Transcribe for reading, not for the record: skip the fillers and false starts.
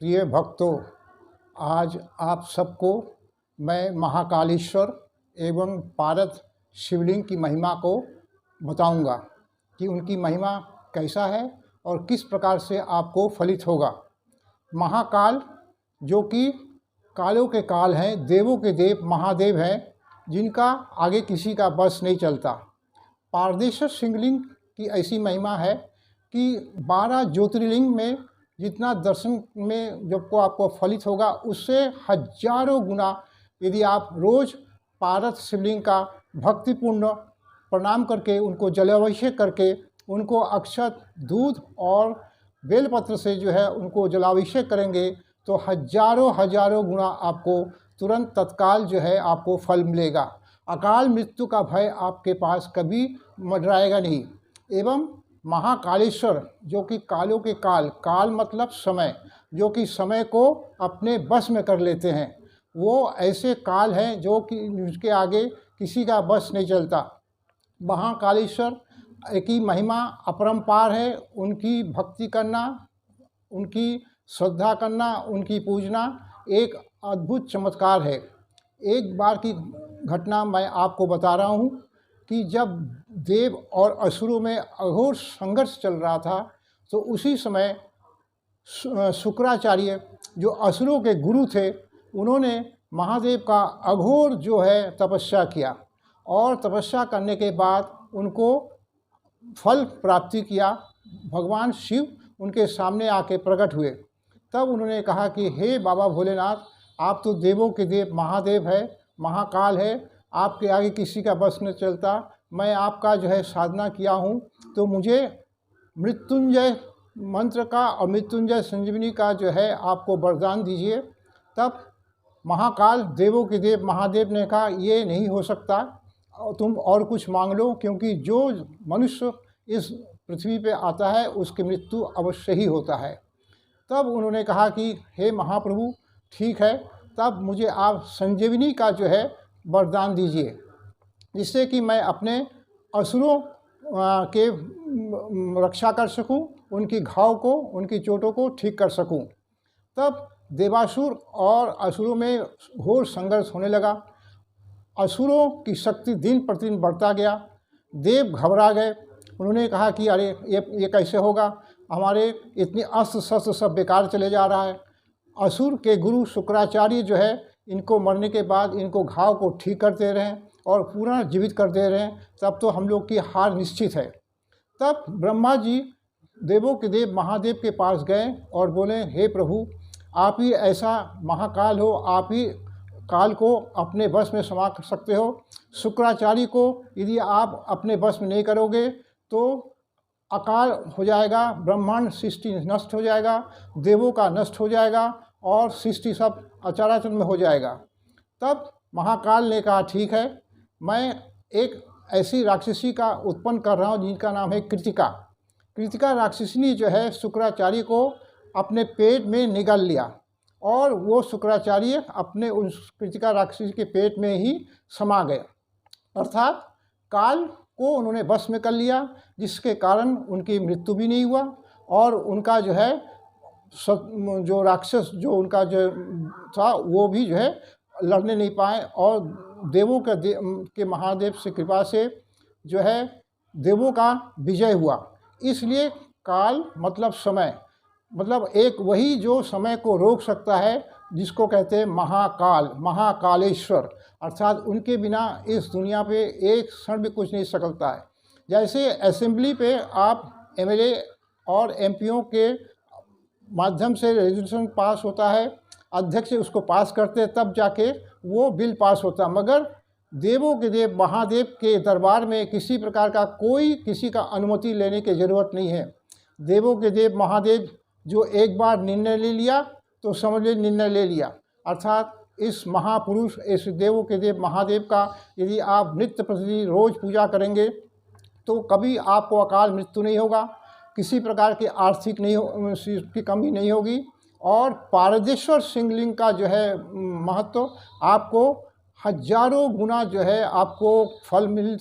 प्रिय भक्तों, आज आप सबको मैं महाकालेश्वर एवं पारद शिवलिंग की महिमा को बताऊंगा कि उनकी महिमा कैसा है और किस प्रकार से आपको फलित होगा। महाकाल जो कि कालों के काल हैं, देवों के देव महादेव हैं, जिनका आगे किसी का बस नहीं चलता। पारदेश्वर शिवलिंग की ऐसी महिमा है कि 12 ज्योतिर्लिंग में जितना दर्शन में जब को आपको फलित होगा, उससे हजारों गुना यदि आप रोज़ पारद शिवलिंग का भक्तिपूर्ण प्रणाम करके, उनको जलाभिषेक करके, उनको अक्षत, दूध और बेलपत्र से जो है उनको जलाभिषेक करेंगे तो हजारों गुना आपको तुरंत तत्काल जो है आपको फल मिलेगा। अकाल मृत्यु का भय आपके पास कभी मंडराएगा नहीं। एवं महाकालेश्वर जो कि कालों के काल, काल मतलब समय, जो कि समय को अपने बस में कर लेते हैं, वो ऐसे काल हैं जो कि उसके आगे किसी का बस नहीं चलता। महाकालेश्वर की महिमा अपरंपार है। उनकी भक्ति करना, उनकी श्रद्धा करना, उनकी पूजना एक अद्भुत चमत्कार है। एक बार की घटना मैं आपको बता रहा हूँ कि जब देव और असुरों में अघोर संघर्ष चल रहा था, तो उसी समय शुक्राचार्य जो असुरों के गुरु थे, उन्होंने महादेव का अघोर जो है तपस्या किया और तपस्या करने के बाद उनको फल प्राप्ति किया। भगवान शिव उनके सामने आके प्रकट हुए। तब उन्होंने कहा कि हे बाबा भोलेनाथ, आप तो देवों के देव महादेव है, महाकाल है, आपके आगे किसी का बस न चलता। मैं आपका जो है साधना किया हूँ, तो मुझे मृत्युंजय मंत्र का और मृत्युंजय संजीवनी का जो है आपको वरदान दीजिए। तब महाकाल, देवों के देव महादेव ने कहा, ये नहीं हो सकता, तुम और कुछ मांग लो, क्योंकि जो मनुष्य इस पृथ्वी पे आता है उसकी मृत्यु अवश्य ही होता है। तब उन्होंने कहा कि हे महाप्रभु, ठीक है, तब मुझे आप संजीवनी का जो है वरदान दीजिए, जिससे कि मैं अपने असुरों के रक्षा कर सकूं, उनकी घाव को, उनकी चोटों को ठीक कर सकूं। तब देवासुर और असुरों में घोर संघर्ष होने लगा। असुरों की शक्ति दिन प्रतिदिन बढ़ता गया। देव घबरा गए। उन्होंने कहा कि अरे ये कैसे होगा, हमारे इतने अस्त्र शस्त्र सब बेकार चले जा रहा है। असुर के गुरु शुक्राचार्य जो है, इनको मरने के बाद इनको घाव को ठीक कर दे रहे हैं और पूरा जीवित कर दे रहे हैं, तब तो हम लोग की हार निश्चित है। तब ब्रह्मा जी देवों के देव महादेव के पास गए और बोले, हे प्रभु, आप ही ऐसा महाकाल हो, आप ही काल को अपने बस में समा सकते हो। शुक्राचार्य को यदि आप अपने बस में नहीं करोगे तो अकाल हो जाएगा, ब्रह्मांड सृष्टि नष्ट हो जाएगा, देवों का नष्ट हो जाएगा और सृष्टि सब अचराचर में हो जाएगा। तब महाकाल ने कहा, ठीक है, मैं एक ऐसी राक्षसी का उत्पन्न कर रहा हूँ जिनका नाम है कृतिका। कृतिका राक्षसिनी जो है शुक्राचार्य को अपने पेट में निगल लिया और वो शुक्राचार्य अपने उस कृतिका राक्षसी के पेट में ही समा गए, अर्थात काल को उन्होंने बस में कर लिया, जिसके कारण उनकी मृत्यु भी नहीं हुआ और उनका जो है जो राक्षस जो उनका जो था वो भी जो है लड़ने नहीं पाए और देवों के महादेव से कृपा से जो है देवों का विजय हुआ। इसलिए काल मतलब समय, मतलब एक वही जो समय को रोक सकता है, जिसको कहते हैं महाकाल, महाकालेश्वर, अर्थात उनके बिना इस दुनिया पे एक क्षण भी कुछ नहीं सकता है। जैसे असेंबली पे आप एमएलए और एमपीओ के माध्यम से रेजोल्यूशन पास होता है, अध्यक्ष उसको पास करते हैं, तब जाके वो बिल पास होता है। मगर देवों के देव महादेव के दरबार में किसी प्रकार का कोई किसी का अनुमति लेने की ज़रूरत नहीं है। देवों के देव महादेव जो एक बार निर्णय ले लिया तो समझ लीजिए निर्णय ले लिया, अर्थात इस महापुरुष, इस देवों के देव महादेव का यदि आप नित्य प्रतिदिन रोज़ पूजा करेंगे तो कभी आपको अकाल मृत्यु नहीं होगा, किसी प्रकार की आर्थिक की कमी नहीं होगी और पारदेश्वर शिवलिंग का जो है महत्व आपको हजारों गुना जो है आपको फल मिल